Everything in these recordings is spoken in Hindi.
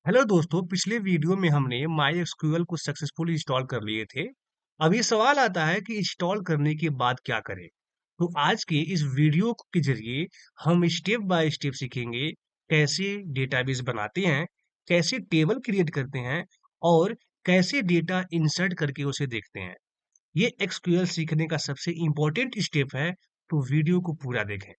हेलो दोस्तों, पिछले वीडियो में हमने MySQL को सक्सेसफुली इंस्टॉल कर लिए थे। अब ये सवाल आता है कि इंस्टॉल करने के बाद क्या करें। तो आज के इस वीडियो के जरिए हम स्टेप बाय स्टेप सीखेंगे कैसे डेटाबेस बनाते हैं, कैसे टेबल क्रिएट करते हैं और कैसे डेटा इंसर्ट करके उसे देखते हैं। ये SQL सीखने का सबसे इम्पोर्टेंट स्टेप है, तो वीडियो को पूरा देखें।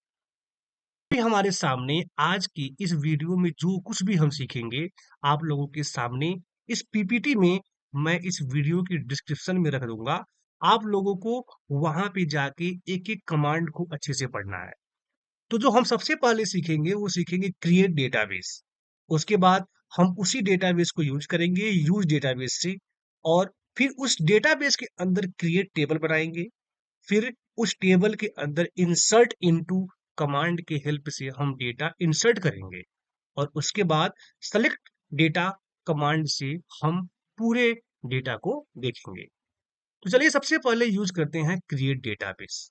भी हमारे सामने आज की इस वीडियो में जो कुछ भी हम सीखेंगे आप लोगों के सामने इस पीपीटी में मैं इस वीडियो की डिस्क्रिप्शन में रख दूंगा। आप लोगों को वहां पे जाके एक एक कमांड को अच्छे से पढ़ना है। तो जो हम सबसे पहले सीखेंगे वो सीखेंगे क्रिएट डेटाबेस। उसके बाद हम उसी डेटाबेस को यूज करेंगे यूज डेटाबेस से, और फिर उस डेटाबेस के अंदर क्रिएट टेबल बनाएंगे। फिर उस टेबल के अंदर इंसर्ट इनटू कमांड के हेल्प से हम डेटा इंसर्ट करेंगे, और उसके बाद सेलेक्ट डेटा कमांड से हम पूरे डेटा को देखेंगे। तो चलिए सबसे पहले यूज करते हैं क्रिएट डेटाबेस,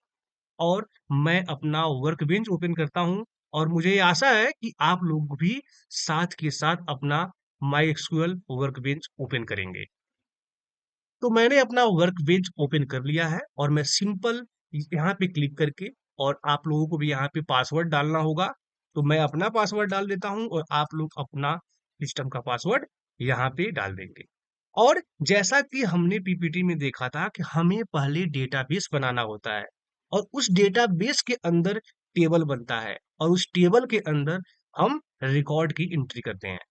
और मैं अपना वर्कबेंच ओपन करता हूं, और मुझे आशा है कि आप लोग भी साथ के साथ अपना माई एक्सक्यूएल वर्कबेंच ओपन करेंगे। तो मैंने अपना वर्क बेंच ओपन कर लिया है, और मैं सिंपल यहाँ पे क्लिक करके, और आप लोगों को भी यहाँ पे पासवर्ड डालना होगा। तो मैं अपना पासवर्ड डाल देता हूँ, और आप लोग अपना सिस्टम का पासवर्ड यहाँ पे डाल देंगे। और जैसा कि हमने पीपीटी में देखा था कि हमें पहले डेटाबेस बनाना होता है, और उस डेटाबेस के अंदर टेबल बनता है, और उस टेबल के अंदर हम रिकॉर्ड की एंट्री करते हैं।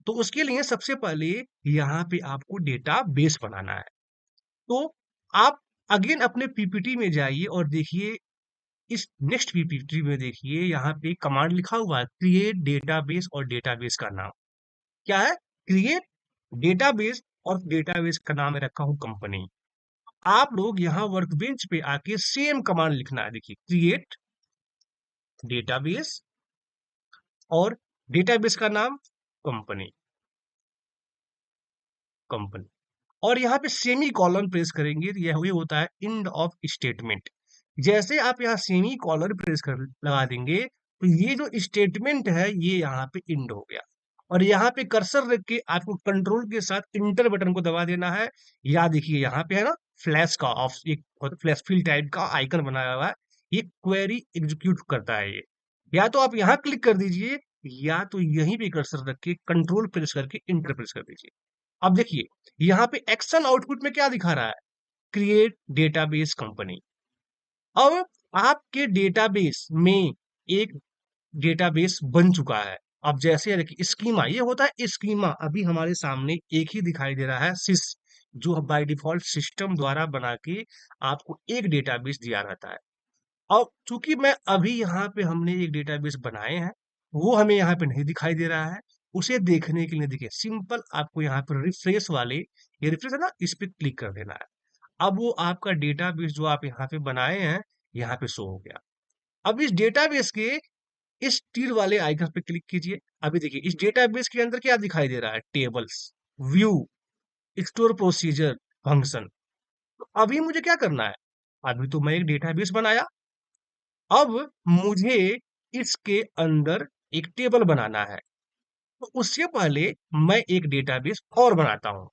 तो उसके लिए सबसे पहले यहाँ पे आपको डेटा बेस बनाना है। तो आप अगेन अपने पीपीटी में जाइए और देखिए, इस नेक्स्ट पीपीटी में देखिए यहाँ पे कमांड लिखा हुआ है क्रिएट डेटाबेस, और डेटाबेस का नाम क्या है, क्रिएट डेटाबेस, और डेटाबेस का नाम है रखा हूं कंपनी। आप लोग यहाँ वर्कबेंच पे आके सेम कमांड लिखना है। देखिए क्रिएट डेटाबेस, और डेटाबेस का नाम कंपनी, कंपनी। और यहाँ पे सेमी कॉलन प्रेस करेंगे तो यह होता है एंड ऑफ स्टेटमेंट। जैसे आप यहाँ सेमी कॉलन प्रेस कर लगा देंगे तो ये जो स्टेटमेंट है ये यहाँ पे एंड हो गया। और यहाँ पे कर्सर रख के आपको कंट्रोल के साथ इंटर बटन को दबा देना है। या देखिए यहाँ पे है ना, फ्लैश का ऑफ एक फ्लैश फिल टाइप का आइकन बनाया हुआ है, ये क्वेरी एग्जीक्यूट करता है ये। या तो आप यहाँ क्लिक कर दीजिए, या तो यहीं पे कर्सर रख के कंट्रोल प्रेस करके इंटर प्रेस कर दीजिए। अब देखिए यहाँ पे एक्शन आउटपुट में क्या दिखा रहा है, क्रिएट डेटाबेस कंपनी। अब आपके डेटाबेस में एक डेटाबेस बन चुका है। अब जैसे देखिए स्कीमा, ये होता है स्कीमा। अभी हमारे सामने एक ही दिखाई दे रहा है सिस, जो बाय डिफॉल्ट सिस्टम द्वारा बना के आपको एक डेटाबेस दिया रहता है। अब चूंकि मैं अभी यहाँ पे हमने एक डेटाबेस बनाए हैं, वो हमें यहाँ पे नहीं दिखाई दे रहा है। उसे देखने के लिए देखिए सिंपल आपको यहाँ पर रिफ्रेश वाले, ये रिफ्रेश है ना, इस पे क्लिक कर देना है। अब वो आपका डेटाबेस जो आप यहाँ पे बनाए हैं यहाँ पे शो हो गया। अब इस डेटाबेस के इस तीर वाले आइकन पे क्लिक कीजिए। अभी देखिए इस डेटाबेस के अंदर क्या दिखाई दे रहा है, tables, view, store procedure, function. तो अभी मुझे क्या करना है, अभी तो मैं एक डेटाबेस बनाया, अब मुझे इसके अंदर एक टेबल बनाना है। तो उससे पहले मैं एक डेटाबेस और बनाता हूं,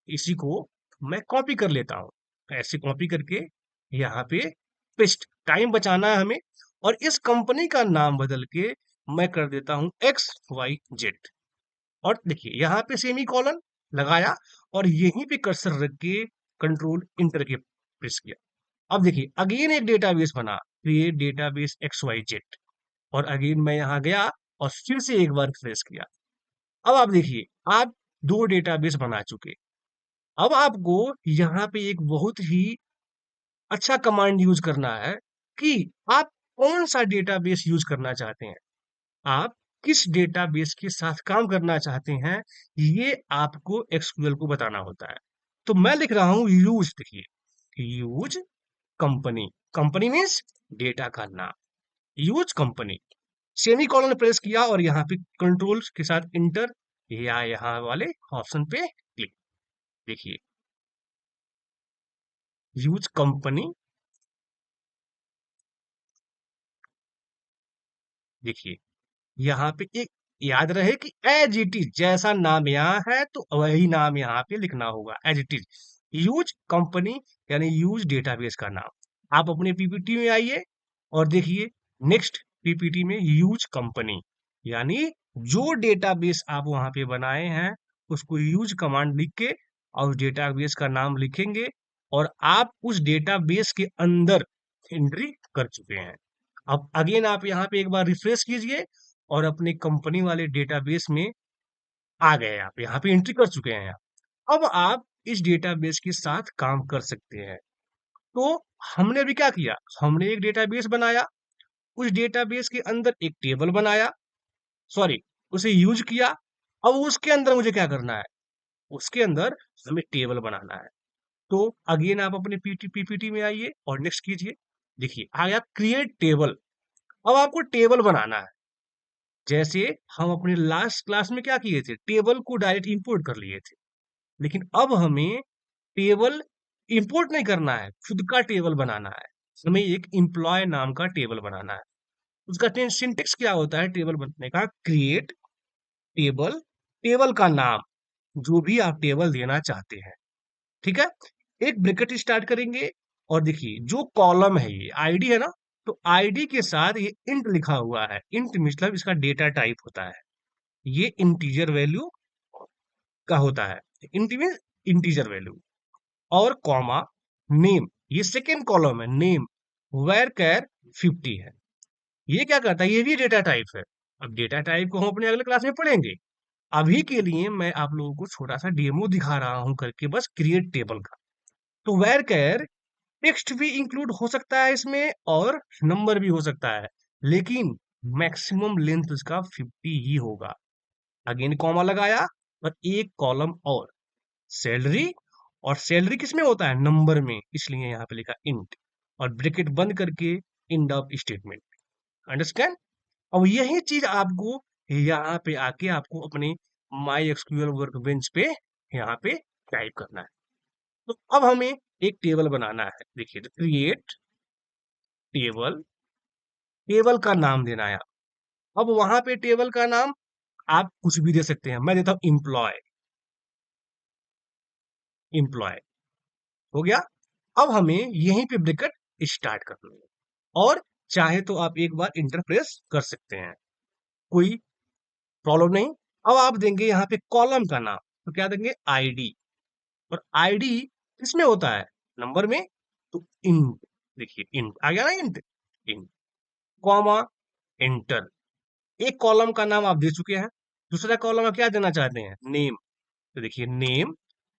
इसी को मैं कॉपी कर लेता हूं। ऐसे कॉपी करके यहाँ पे पेस्ट, टाइम बचाना है हमें। और इस कंपनी का नाम बदल के मैं कर देता हूं XYZ। और देखिए यहाँ पे सेमी कॉलन लगाया, और यहीं पे कर्सर रख के कंट्रोल इंटर के प्रेस किया। अब देखिए अगेन एक डेटाबेस बना, क्रिएट डेटाबेस XYZ। और अगेन मैं यहाँ गया और फिर से एक बार प्रेस किया। अब आप देखिए आप दो डेटाबेस बना चुके। अब आपको यहाँ पे एक बहुत ही अच्छा कमांड यूज करना है कि आप कौन सा डेटाबेस यूज करना चाहते हैं, आप किस डेटाबेस के साथ काम करना चाहते हैं, ये आपको एसक्यूएल को बताना होता है। तो मैं लिख रहा हूं यूज, देखिए use company, company means data का नाम, use company. Semi colon press किया और यहाँ पे कंट्रोल के साथ इंटर, या यहाँ वाले ऑप्शन पे क्लिक। देखिए यूज कंपनी, देखिए यहाँ पे एक याद रहे कि एज इट इज, जैसा नाम यहाँ है तो वही नाम यहाँ पे लिखना होगा, as it is. Use company यानी यूज डेटाबेस का नाम। आप अपने पीपीटी में आइए और देखिए नेक्स्ट पीपीटी में यूज कंपनी, यानी जो डेटाबेस आप वहां पे बनाए हैं उसको यूज कमांड लिख के और उस डेटाबेस का नाम लिखेंगे, और आप उस डेटाबेस के अंदर एंट्री कर चुके हैं। अब अगेन आप यहाँ पे एक बार रिफ्रेश कीजिए और अपने कंपनी वाले डेटाबेस में आ गए, आप यहाँ पे एंट्री कर चुके हैं आप। अब आप इस डेटाबेस के साथ काम कर सकते हैं। तो हमने अभी क्या किया, हमने एक डेटाबेस बनाया, उस डेटाबेस के अंदर एक टेबल बनाया, सॉरी उसे यूज किया। अब उसके अंदर मुझे क्या करना है, उसके अंदर हमें टेबल बनाना है। तो अगेन आप अपने पीपीटी में आइए और नेक्स्ट कीजिए। देखिए आ गया क्रिएट टेबल। अब आपको टेबल बनाना है, जैसे हम अपने लास्ट क्लास में क्या किए थे, टेबल को डायरेक्ट इंपोर्ट कर लिए थे। लेकिन अब हमें टेबल इंपोर्ट नहीं करना है, खुद का टेबल बनाना है। हमें एक एम्प्लॉय नाम का टेबल बनाना है। उसका सिंटेक्स क्या होता है टेबल बनने का, क्रिएट टेबल, टेबल का नाम जो भी आप टेबल देना चाहते हैं, ठीक है। एक ब्रैकेट स्टार्ट करेंगे और देखिए जो कॉलम है ये आईडी है ना, तो आईडी के साथ ये इंट लिखा हुआ है। इंट मतलब इसका डेटा टाइप होता है, ये इंटीजर वैल्यू का होता है। इंट मीन इंटीजर वैल्यू, और कॉमा नेम, ये सेकेंड कॉलम है नेम, वेर कैर 50 है। ये क्या करता है, ये भी डेटा टाइप है। अब डेटा टाइप को हम अपने अगले क्लास में पढ़ेंगे। अभी के लिए मैं आप लोगों को छोटा सा डेमो दिखा रहा हूं करके बस क्रिएट टेबल का। तो वेर कैर टेक्स्ट भी इंक्लूड हो सकता है इसमें और नंबर भी हो सकता है, लेकिन मैक्सिमम लेंथ उसका 50 ही होगा। अगेन कॉमा लगाया और एक कॉलम और सैलरी, और सैलरी किसमें होता है, नंबर में, इसलिए यहाँ पे लिखा इंट, और ब्रैकेट बंद करके इंड ऑफ स्टेटमेंट। अंडरस्टैंड। अब यही चीज आपको यहाँ पे आके आपको अपने माई एक्सक्यूएल वर्कबेंच पे यहाँ पे टाइप करना है। तो अब हमें एक टेबल बनाना है। देखिए क्रिएट टेबल, टेबल का नाम देना है। अब वहां पे टेबल का नाम आप कुछ भी दे सकते हैं, मैं देता हूं एम्प्लॉय, एम्प्लॉय हो गया। अब हमें यहीं पे ब्रैकेट स्टार्ट करना है, और चाहे तो आप एक बार इंटर प्रेस कर सकते हैं, कोई प्रॉब्लम नहीं। अब आप देंगे यहाँ पे कॉलम का नाम, तो क्या देंगे आईडी, और आईडी किसमें होता है, नंबर में, तो इंट, देखिए इंट आ गया ना, इंट, इंट कॉमा एंटर। एक कॉलम का नाम आप दे चुके हैं, दूसरा कॉलम आप क्या देना चाहते हैं, नेम, तो देखिए नेम,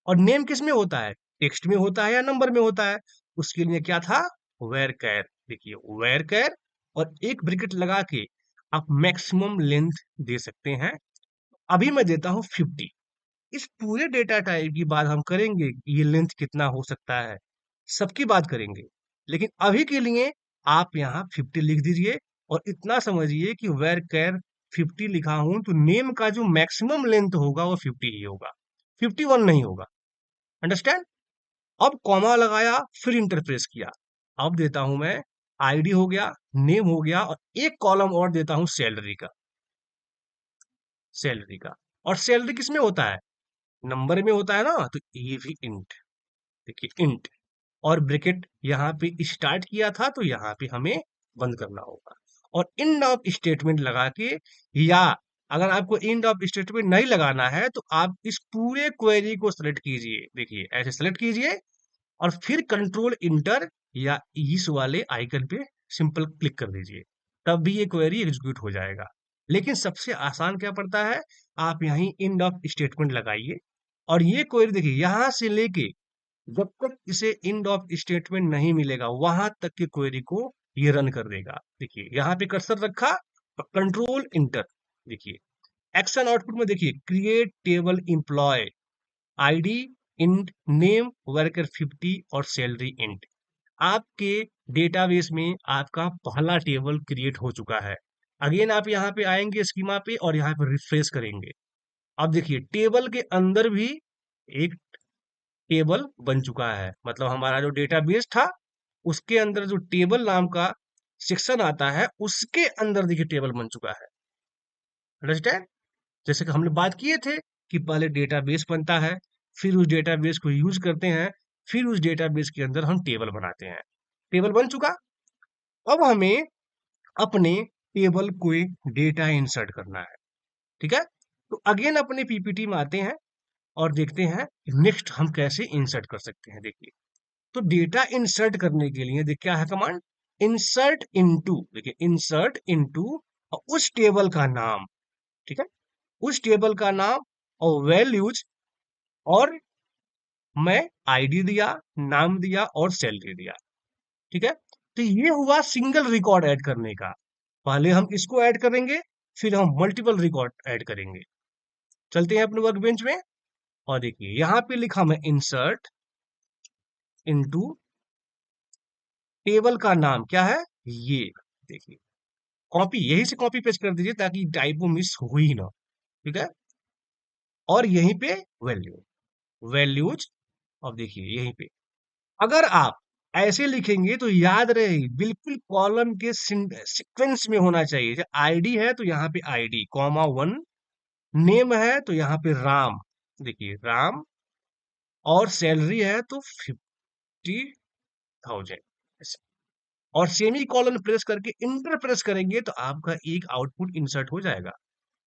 और नेम किस में होता है, टेक्स्ट में होता है या नंबर में होता है, उसके लिए क्या था, वेर कैर, देखिए वेर कैर, और एक ब्रैकेट लगा के आप मैक्सिमम लेंथ दे सकते हैं। अभी मैं देता हूं 50। इस पूरे डेटा टाइप की बात हम करेंगे कि ये लेंथ कितना हो सकता है, सबकी बात करेंगे, लेकिन अभी के लिए आप यहाँ 50 लिख दीजिए, और इतना समझिए कि वेर कैर 50 लिखा हूं तो नेम का जो मैक्सिमम लेंथ होगा वो 50 ही होगा, 51 नहीं होगा। अंडरस्टैंड। अब कॉमा लगाया, फिर इंटरप्रेस किया। अब देता हूं मैं आईडी हो गया, नेम हो गया, और एक कॉलम और देता हूं सैलरी का, सैलरी का, और सैलरी किस में होता है, नंबर में होता है ना, तो ये भी इंट, देखिए इंट, और ब्रैकेट यहाँ पे स्टार्ट किया था तो यहाँ पे हमें बंद करना होगा, और इंड ऑफ स्टेटमेंट लगा के, या अगर आपको इंड ऑफ स्टेटमेंट नहीं लगाना है तो आप इस पूरे क्वेरी को सेलेक्ट कीजिए, देखिए ऐसे सेलेक्ट कीजिए, और फिर कंट्रोल इंटर या इस वाले आइकन पे सिंपल क्लिक कर दीजिए, तब भी ये क्वेरी एग्जीक्यूट हो जाएगा। लेकिन सबसे आसान क्या पड़ता है, आप यहीं इंड ऑफ स्टेटमेंट लगाइए, और ये क्वेरी देखिए यहां से लेके जब तक इसे इंड ऑफ स्टेटमेंट नहीं मिलेगा वहां तक की क्वेरी को ये रन कर देगा। देखिए यहाँ पे कर्सर रखा और कंट्रोल इंटर, देखिए एक्शन आउटपुट में देखिए create table employ, ID int, name worker 50 और सैलरी इंट। आपके डेटाबेस में आपका पहला टेबल क्रिएट हो चुका है। अगेन आप यहाँ पे आएंगे स्कीमा पे और यहाँ पे रिफ्रेश करेंगे। अब देखिए टेबल के अंदर भी एक टेबल बन चुका है, मतलब हमारा जो डेटाबेस था उसके अंदर जो टेबल नाम का सेक्शन आता है उसके अंदर देखिए टेबल बन चुका है। अंडरस्टैंड? जैसे कि हमने बात किए थे कि पहले डेटाबेस बनता है, फिर उस डेटाबेस को यूज करते हैं, फिर उस डेटाबेस के अंदर हम टेबल बनाते हैं। टेबल बन चुका। अब हमें अपने टेबल को डेटा इंसर्ट करना है। ठीक है, तो अगेन अपने पीपीटी में आते हैं और देखते हैं नेक्स्ट हम कैसे इंसर्ट कर सकते हैं। देखिए, तो डेटा इंसर्ट करने के लिए देख क्या है कमांड, इंसर्ट इनटू। देखिए, इंसर्ट इनटू और उस टेबल का नाम, ठीक है, उस टेबल का नाम और वैल्यूज, और मैं आईडी दिया, नाम दिया और सैलरी दिया। ठीक है, तो ये हुआ सिंगल रिकॉर्ड ऐड करने का। पहले हम इसको ऐड करेंगे, फिर हम मल्टीपल रिकॉर्ड ऐड करेंगे। चलते हैं अपने वर्क बेंच में और देखिए यहां पे लिखा मैं इंसर्ट इनटू, टेबल का नाम क्या है ये, देखिए कॉपी, यही से कॉपी पेस्ट कर दीजिए ताकि टाइपो मिस हो ही ना। ठीक है, और यहीं पे वैल्यू, वैल्यूज। अब देखिए यहीं पे अगर आप ऐसे लिखेंगे तो याद रहे बिल्कुल कॉलम के सीक्वेंस में होना चाहिए। आईडी है तो यहाँ पे आईडी कॉमा 1, नेम है तो यहाँ पे राम, देखिए राम, और सैलरी है तो 50,000। और सेमी कॉलन प्रेस करके इंटर प्रेस करेंगे तो आपका एक आउटपुट इंसर्ट हो जाएगा।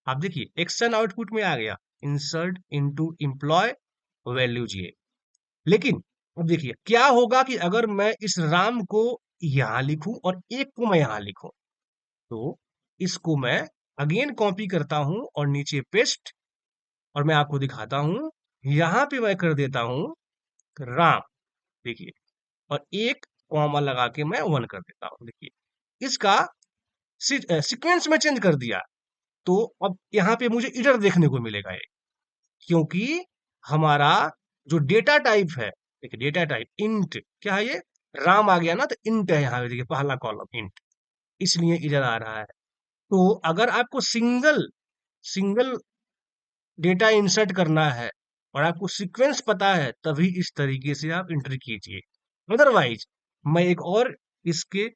आप देखिए एक्शन आउटपुट में आ गया, इंसर्ट इनटू एम्प्लॉय वैल्यूज ये। लेकिन अब देखिए क्या होगा कि अगर मैं इस राम को यहां लिखूं और एक को मैं यहां लिखूं, तो इसको मैं अगेन कॉपी करता हूं और नीचे पेस्ट, और मैं आपको दिखाता हूं, यहां पे मैं कर देता हूं राम, देखिए, और एक कॉमा लगा के मैं 1 कर देता हूं। देखिए इसका सीक्वेंस में चेंज कर दिया, तो अब यहाँ पे मुझे इरर देखने को मिलेगा ये, क्योंकि हमारा जो डेटा टाइप है, देखिए डेटा टाइप इंट क्या है, ये राम आ गया ना, तो इंट है यहाँ पे, देखिए पहला कॉलम इंट, इसलिए इधर आ रहा है। तो अगर आपको सिंगल सिंगल डेटा इंसर्ट करना है और आपको सीक्वेंस पता है, तभी इस तरीके से आप एंट्री कीजिए। अदरवाइज मैं एक और इसके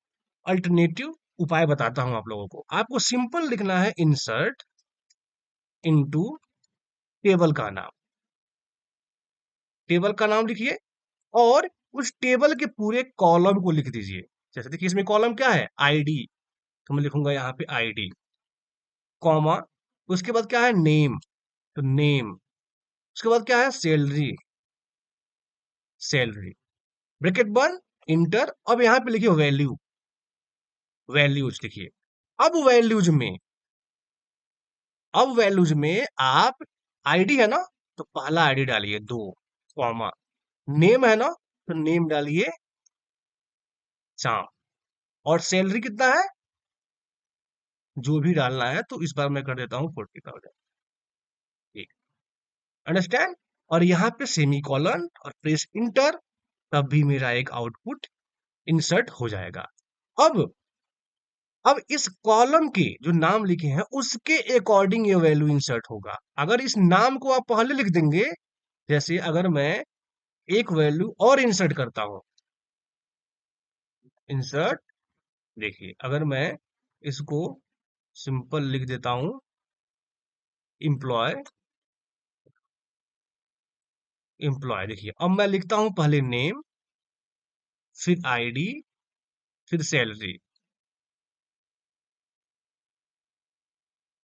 अल्टरनेटिव उपाय बताता हूं आप लोगों को। आपको सिंपल लिखना है इंसर्ट इनटू टेबल का नाम, टेबल का नाम लिखिए और उस टेबल के पूरे कॉलम को लिख दीजिए। जैसे देखिए इसमें कॉलम क्या है, आईडी, तो मैं लिखूंगा यहाँ पे आईडी, कॉमा, उसके बाद क्या है नेम, तो नेम, उसके बाद क्या है सैलरी, सैलरी, ब्रैकेट बंद, इंटर। अब यहाँ पे लिखिए वैल्यू, वैल्यूज लिखिए। अब वैल्यूज में, अब वैल्यूज में आप आईडी है ना, तो पहला आईडी डालिए 2, कॉमा, नेम है ना, तो नेम डालिए 4, और सैलरी कितना है जो भी डालना है, तो इस बार मैं कर देता हूँ 40,000। ठीक, अंडरस्टैंड? और यहाँ पे सेमी कॉलन और प्रेस इंटर, तब भी मेरा एक आउटपुट इंसर्ट हो जाएगा। अब अब इस कॉलम के जो नाम लिखे हैं उसके अकॉर्डिंग ये वैल्यू इंसर्ट होगा। अगर इस नाम को आप पहले लिख देंगे, जैसे अगर मैं एक वैल्यू और इंसर्ट करता हूं, इंसर्ट, देखिए अगर मैं इसको सिंपल लिख देता हूं एम्प्लॉय, एम्प्लॉय, देखिए अब मैं लिखता हूं पहले नेम, फिर आईडी, फिर सैलरी,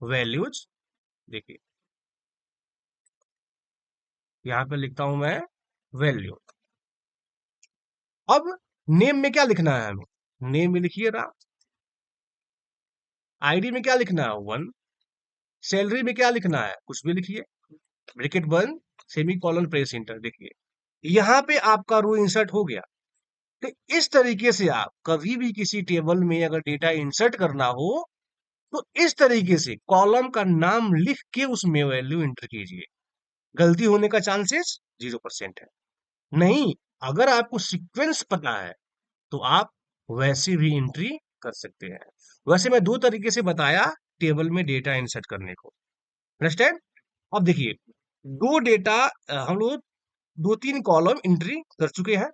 वैल्यूज, देखिए यहां पे लिखता हूं मैं वैल्यू। अब नेम में क्या लिखना है हमें, नेम में लिखिए राम, आईडी में क्या लिखना है 1, सैलरी में क्या लिखना है कुछ भी लिखिए, ब्रैकेट बंद, सेमी कॉलन प्रेस इंटर। देखिए यहाँ पे आपका रो इंसर्ट हो गया। तो इस तरीके से आप कभी भी किसी टेबल में अगर डेटा इंसर्ट करना हो, तो इस तरीके से कॉलम का नाम लिख के उसमें वैल्यू इंटर कीजिए। गलती होने का चांसेस 0% है। नहीं, अगर आपको सीक्वेंस पता है तो आप वैसे भी एंट्री कर सकते हैं। वैसे मैं दो तरीके से बताया टेबल में डेटा इंसर्ट करने को, अंडरस्टैंड? अब देखिए दो डेटा, हम लोग 2-3 कॉलम एंट्री कर चुके हैं।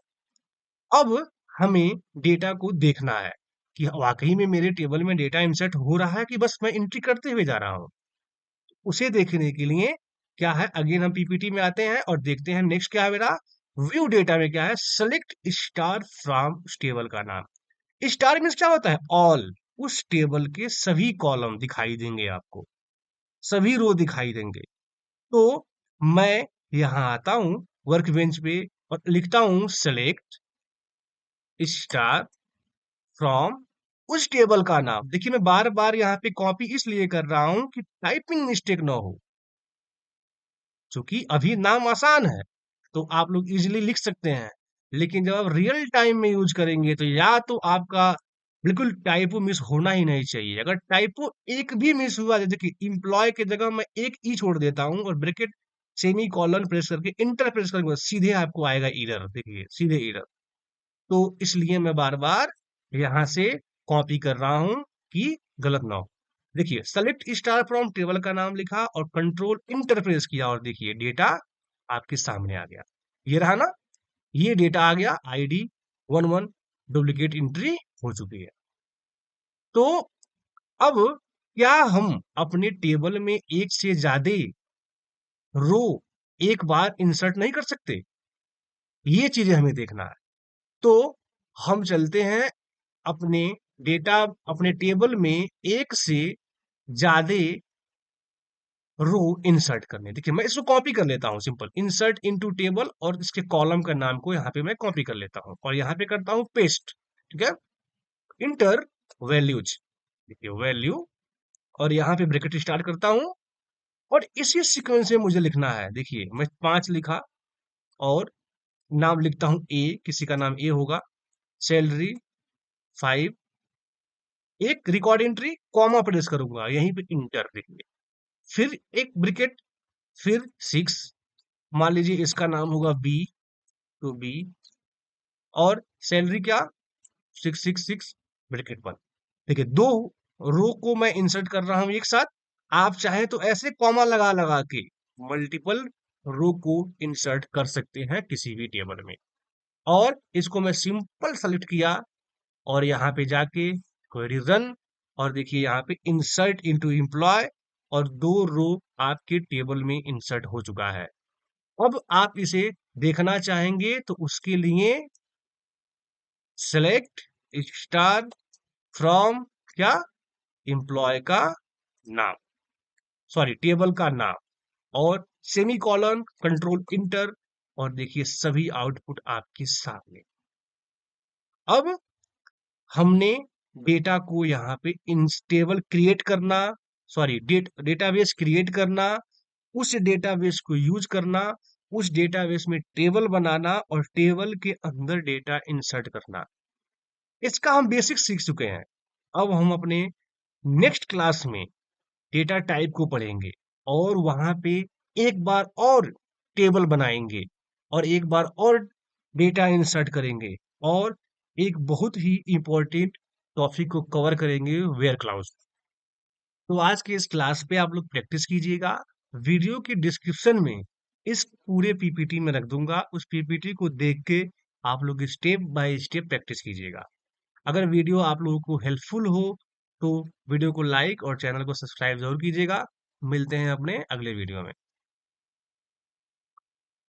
अब हमें डेटा को देखना है कि वाकई में मेरे टेबल में डेटा इंसर्ट हो रहा है कि बस मैं एंट्री करते हुए जा रहा हूं। उसे देखने के लिए क्या है, अगेन हम पीपीटी में आते हैं और देखते हैं नेक्स्ट क्या है मेरा, व्यू डेटा में क्या है, सेलेक्ट स्टार फ्रॉम टेबल का नाम। स्टार मीन्स क्या होता है, ऑल, उस टेबल के सभी कॉलम दिखाई देंगे आपको, सभी रो दिखाई देंगे। तो मैं यहाँ आता हूँ वर्क बेंच पे और लिखता हूँ सेलेक्ट स्टार फ्रॉम उस टेबल का नाम। देखिए मैं बार बार यहाँ पे कॉपी इसलिए कर रहा हूँ कि टाइपिंग मिस्टेक ना हो, क्योंकि अभी नाम आसान है तो आप लोग इजीली लिख सकते हैं, लेकिन जब आप रियल टाइम में यूज करेंगे तो या तो आपका बिल्कुल टाइपो मिस होना ही नहीं चाहिए। अगर टाइपो एक भी मिस हुआ, जैसे कि इम्प्लॉय के जगह मैं एक ई छोड़ देता हूँ और ब्रैकेट सेमी कॉलन प्रेस करके इंटर प्रेस करके सीधे आपको आएगा एरर, देखिए सीधे एरर। तो इसलिए मैं बार बार यहाँ से कॉपी कर रहा हूँ कि गलत ना हो। देखिए सेलेक्ट स्टार फ्रॉम टेबल का नाम लिखा और कंट्रोल इंटर प्रेस किया और देखिए डेटा आपके सामने आ गया। ये रहा ना, ये डेटा आ गया, आईडी 11 डुप्लीकेट एंट्री हो चुकी है। तो अब क्या हम अपने टेबल में एक से ज्यादा रो एक बार इंसर्ट नहीं कर सकते, ये चीजें हमें देखना है। तो हम चलते हैं अपने डेटा, अपने टेबल में एक से ज्यादा रो इंसर्ट करने। देखिए मैं इसको कॉपी कर लेता हूँ, सिंपल इंसर्ट इनटू टेबल और इसके कॉलम का नाम को यहाँ पे मैं कॉपी कर लेता हूँ और यहाँ पे करता हूँ पेस्ट। ठीक है, इंटर वैल्यूज, देखिए वैल्यू, और यहाँ पे ब्रैकेट स्टार्ट करता हूँ और इसी सीक्वेंस में मुझे लिखना है। देखिए मैं 5 लिखा और नाम लिखता हूँ ए, किसी का नाम ए होगा, सैलरी 5, एक रिकॉर्ड एंट्री कॉमा प्रेस करूंगा यहीं पे इंटर, देखिए फिर एक ब्रैकेट, फिर 6, मान लीजिए इसका नाम होगा बी, तो बी, और सैलरी क्या, 666 ब्रैकेट 1। देखिए 2 रो को मैं इंसर्ट कर रहा हूं एक साथ। आप चाहे तो ऐसे कॉमा लगा लगा के मल्टीपल रो को इंसर्ट कर सकते हैं किसी भी टेबल में। और इसको मैं सिंपल सेलेक्ट किया और यहाँ पे जाके क्वेरी रन, और देखिए यहाँ पे इंसर्ट इनटू एम्प्लॉय और 2 रो आपके टेबल में इंसर्ट हो चुका है। अब आप इसे देखना चाहेंगे तो उसके लिए सेलेक्ट स्टार फ्रॉम क्या, एम्प्लॉय का नाम, सॉरी टेबल का नाम, और सेमी कॉलन कंट्रोल इंटर, और देखिए सभी आउटपुट आपके सामने। अब हमने डेटा को यहाँ पे इन टेबल क्रिएट करना, सॉरी डेटाबेस क्रिएट करना, उस डेटाबेस को यूज करना, उस डेटाबेस में टेबल बनाना और टेबल के अंदर डेटा इंसर्ट करना, इसका हम बेसिक सीख चुके हैं। अब हम अपने नेक्स्ट क्लास में डेटा टाइप को पढ़ेंगे और वहां पे एक बार और टेबल बनाएंगे और एक बार और डेटा इंसर्ट करेंगे और एक बहुत ही इंपॉर्टेंट टॉपिक को कवर करेंगे, वेयर क्लाउज। तो आज के इस क्लास पे आप लोग प्रैक्टिस कीजिएगा। वीडियो की डिस्क्रिप्शन में इस पूरे पीपीटी में रख दूंगा, उस पीपीटी को देख के आप लोग स्टेप बाय स्टेप प्रैक्टिस कीजिएगा। अगर वीडियो आप लोगों को हेल्पफुल हो तो वीडियो को लाइक और चैनल को सब्सक्राइब जरूर कीजिएगा। मिलते हैं अपने अगले वीडियो में।